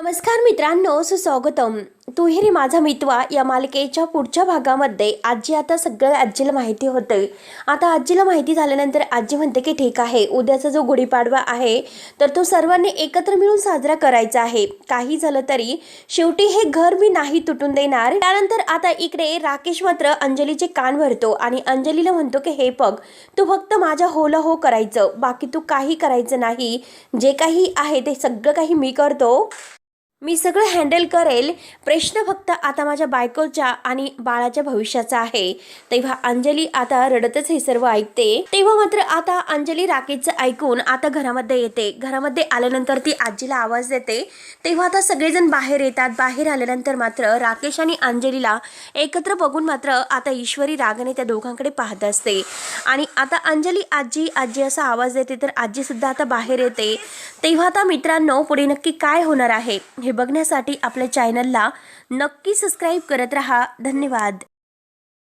नमस्कार मित्रांनो, सुस्वागतम. तू ही रे माझा मितवा या मालिकेच्या पुढच्या भागामध्ये आजी आता सगळं आजीला माहिती होते. आता आजीला माहिती झाल्यानंतर आजी म्हणते की ठीक आहे, उद्याचा जो गुढीपाडवा आहे तर तो सर्वांनी एकत्र मिळून साजरा करायचा आहे. काही झालं तरी शेवटी हे घर मी नाही तुटून देणार. त्यानंतर आता इकडे राकेश मात्र अंजलीचे कान भरतो आणि अंजलीला म्हणतो की हे बघ, तू फक्त माझ्या होला हो करायचं, बाकी तू काही करायचं नाही. जे काही आहे ते सगळं काही मी करतो, मी सगळं हँडल करेल. प्रश्न फक्त आता माझ्या बायकोच्या आणि बाळाच्या भविष्याचा आहे. तेव्हा अंजली आता रडतच हे सर्व ऐकते. तेव्हा मात्र आता अंजली राकेशचं ऐकून आता घरामध्ये येते. घरामध्ये आल्यानंतर ती आजीला आवाज देते. तेव्हा आता सगळेजण बाहेर येतात. बाहेर आल्यानंतर मात्र राकेश आणि अंजलीला एकत्र बघून मात्र आता ईश्वरी रागाने त्या दोघांकडे पाहत असते आणि आता अंजली आजी आजी असा आवाज देते तर आजी सुद्धा आता बाहेर येते. तेव्हा आता मित्रांनो, पुढे नक्की काय होणार आहे हे बघण्यासाठी आपल्या चॅनलला नक्की सबस्क्राईब करत रहा. धन्यवाद.